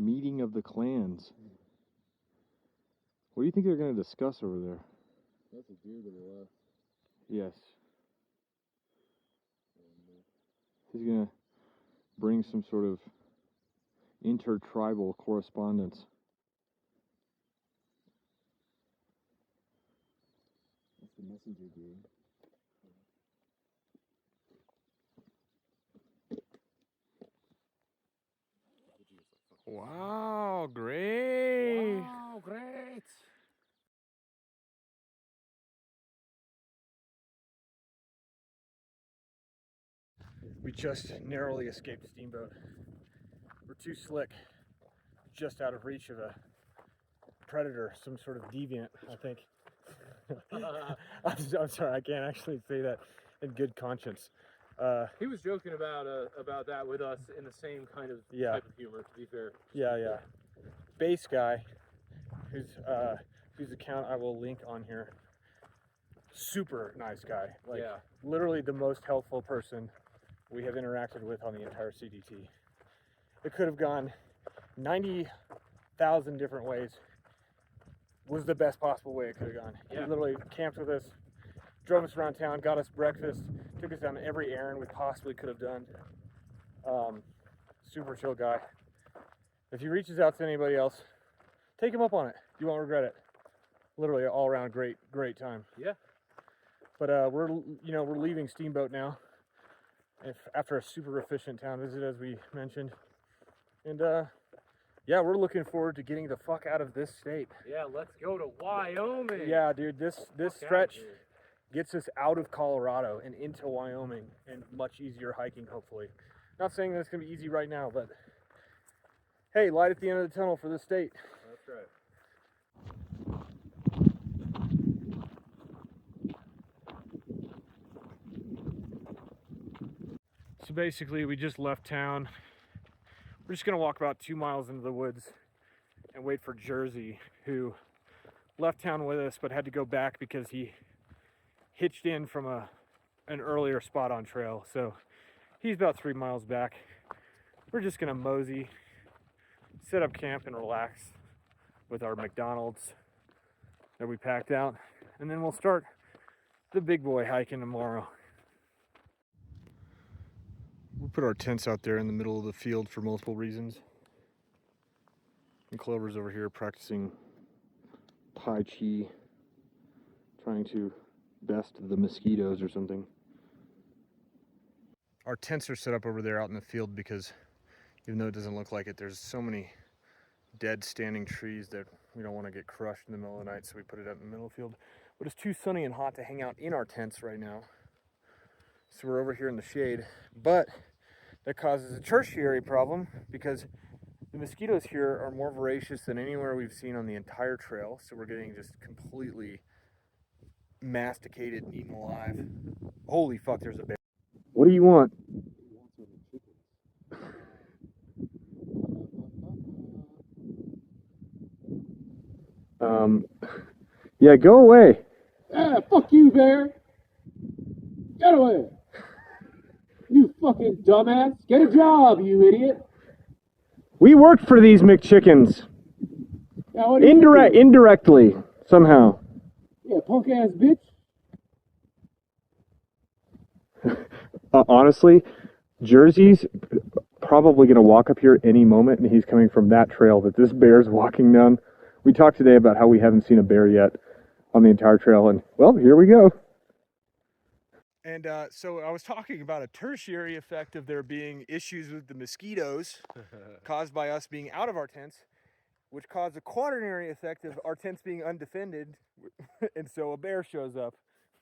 Meeting of the clans. What do you think they're going to discuss over there? That's a deer to the left. Yes. He's going to bring some sort of intertribal correspondence. That's the messenger deer. Wow, great. Wow, great. We just narrowly escaped Steamboat. We're too slick, just out of reach of a predator, some sort of deviant, I think. I'm sorry, I can't actually say that in good conscience. He was joking about that with us in the same kind of type of humor, to be fair. Yeah. Base guy, whose account I will link on here. Super nice guy. Like, literally the most helpful person we have interacted with on the entire CDT. It could have gone 90,000 different ways. Was the best possible way it could have gone. He literally camped with us, drove us around town, got us breakfast, took us down every errand we possibly could have done. Super chill guy. If he reaches out to anybody else, take him up on it. You won't regret it. Literally all around great time. Yeah. But we're leaving Steamboat now. After a super efficient town visit, as we mentioned. And yeah, we're looking forward to getting the fuck out of this state. Yeah, let's go to Wyoming. Yeah, dude, this stretch gets us out of Colorado and into Wyoming, and much easier hiking, hopefully. Not saying that it's gonna be easy right now, but hey, light at the end of the tunnel for the state. That's right. So basically, we just left town. We're just gonna walk about 2 miles into the woods and wait for Jersey, who left town with us but had to go back because he hitched in from an earlier spot on trail. So he's about 3 miles back. We're just gonna mosey, set up camp and relax with our McDonald's that we packed out, and then we'll start the big boy hiking tomorrow. We put our tents out there in the middle of the field for multiple reasons. And Clover's over here practicing Tai Chi, trying to best the mosquitoes or something. Our tents are set up over there out in the field because even though it doesn't look like it, there's so many dead standing trees that we don't want to get crushed in the middle of the night, so we put it out in the middle of the field. But it's too sunny and hot to hang out in our tents right now. So we're over here in the shade, but that causes a tertiary problem because the mosquitoes here are more voracious than anywhere we've seen on the entire trail. So we're getting just completely masticated and eaten alive. Holy fuck, there's a bear. What do you want? Yeah, go away. Yeah, fuck you, bear. Get away. You fucking dumbass. Get a job, you idiot. We worked for these McChickens. Yeah, what do you do? Indirectly, somehow. Yeah, punk ass bitch. Honestly, Jersey's probably going to walk up here any moment, and he's coming from that trail that this bear's walking down. We talked today about how we haven't seen a bear yet on the entire trail, and well, here we go. And so I was talking about a tertiary effect of there being issues with the mosquitoes caused by us being out of our tents, which caused a quaternary effect of our tents being undefended, and so a bear shows up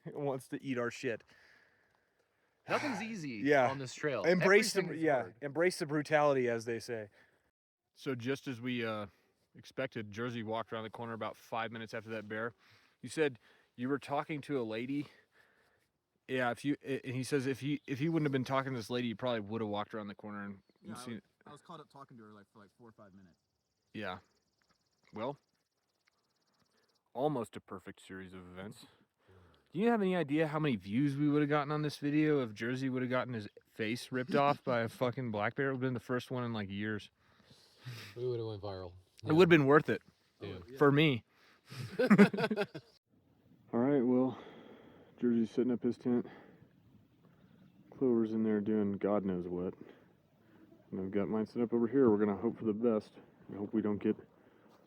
and wants to eat our shit. Nothing's easy on this trail. Embrace the brutality, as they say. So just as we expected, Jersey walked around the corner about 5 minutes after that bear. You said you were talking to a lady. Yeah, and he says if he wouldn't have been talking to this lady, he probably would have walked around the corner and seen it. I was caught up talking to her for 4 or 5 minutes. Yeah. Well, almost a perfect series of events. Do you have any idea how many views we would have gotten on this video if Jersey would have gotten his face ripped off by a fucking black bear? It would have been the first one in like years. We would have went viral. It would have been worth it Damn. for me. All right, well, Jersey's setting up his tent. Clover's in there doing God knows what. And I've got mine set up over here. We're gonna hope for the best. I hope we don't get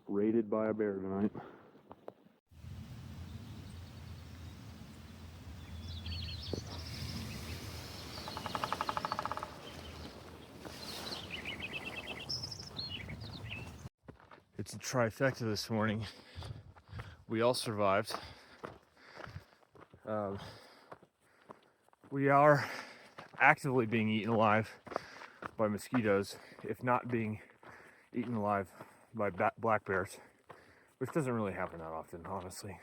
raided by a bear tonight. It's a trifecta this morning. We all survived. We are actively being eaten alive by mosquitoes, if not being eaten alive by black bears, which doesn't really happen that often, honestly.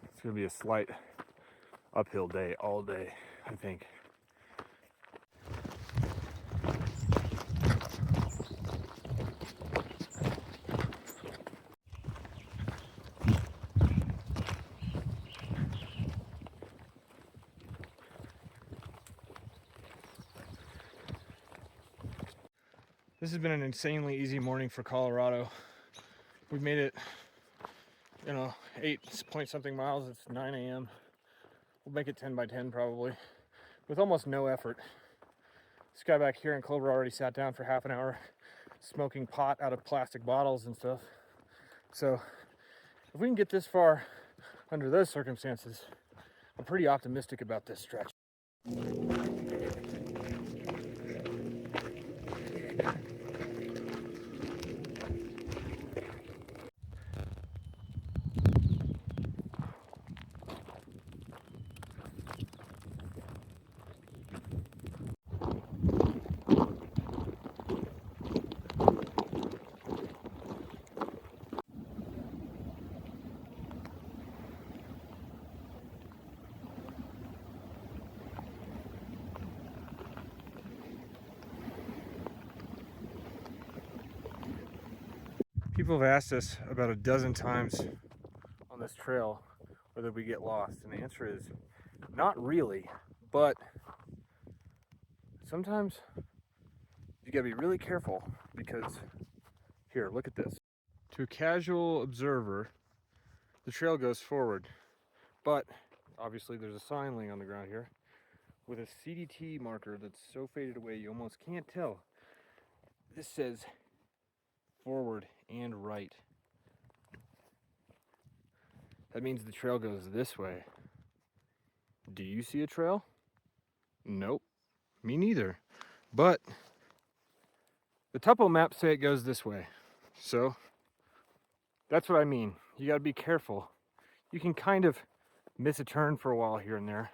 It's gonna be a slight uphill day all day, I think. This has been an insanely easy morning for Colorado. We've made it, 8 point something miles. It's 9 a.m. We'll make it 10 by 10 probably, with almost no effort. This guy back here in Clover already sat down for half an hour smoking pot out of plastic bottles and stuff. So if we can get this far under those circumstances, I'm pretty optimistic about this stretch. People have asked us about a dozen times on this trail whether we get lost, and the answer is not really, but sometimes you gotta be really careful because, here, look at this. To a casual observer, the trail goes forward, but obviously there's a sign laying on the ground here with a CDT marker that's so faded away you almost can't tell. This says forward and right. That means the trail goes this way. Do you see a trail? Nope, me neither. But the topo maps say it goes this way. So that's what I mean. You gotta be careful. You can kind of miss a turn for a while here and there.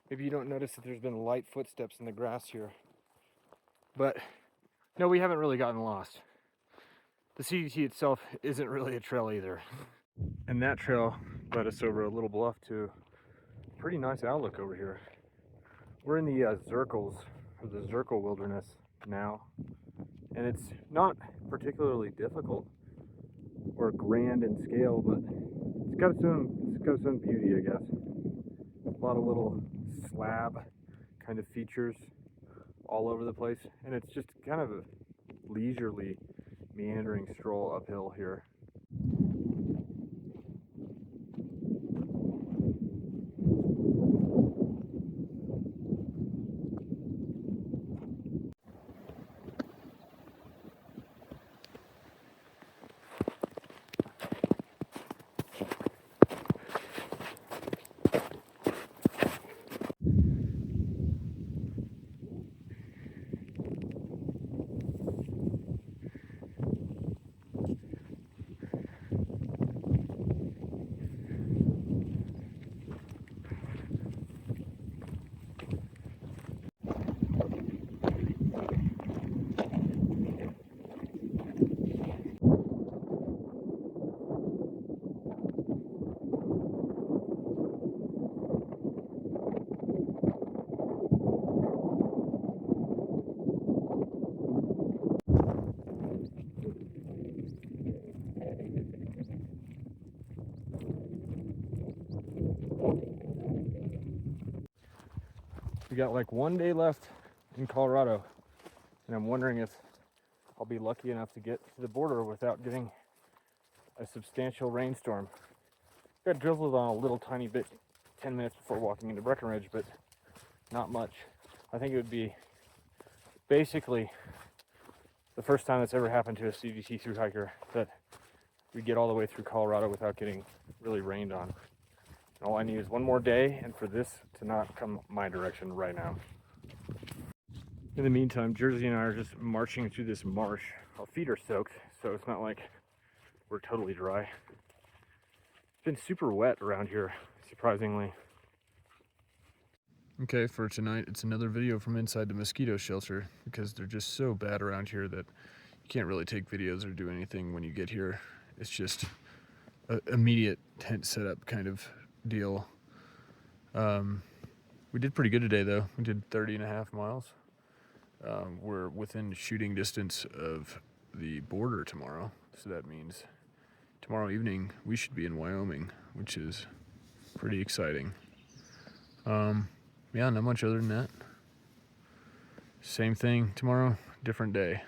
Maybe you don't notice that there's been light footsteps in the grass here. But no, we haven't really gotten lost. The CDT itself isn't really a trail either. And that trail led us over a little bluff to a pretty nice outlook over here. We're in the Zirkles, or the Zirkle Wilderness now. And it's not particularly difficult or grand in scale, but it's got its own beauty, I guess. A lot of little slab kind of features all over the place. And it's just kind of a leisurely meandering stroll uphill here. We got like one day left in Colorado, and I'm wondering if I'll be lucky enough to get to the border without getting a substantial rainstorm. Got drizzled on a little tiny bit 10 minutes before walking into Breckenridge, but not much. I think it would be basically the first time that's ever happened to a CDT through hiker that we get all the way through Colorado without getting really rained on. And all I need is one more day and for this to not come my direction right now. In the meantime, Jersey and I are just marching through this marsh. Our feet are soaked, so it's not like we're totally dry. It's been super wet around here, surprisingly. Okay, for tonight, it's another video from inside the mosquito shelter because they're just so bad around here that you can't really take videos or do anything when you get here. It's just an immediate tent setup kind of deal. We did pretty good today though. We did 30.5 miles. We're within shooting distance of the border tomorrow, so that means tomorrow evening we should be in Wyoming, which is pretty exciting. Yeah, not much other than that. Same thing tomorrow, different day.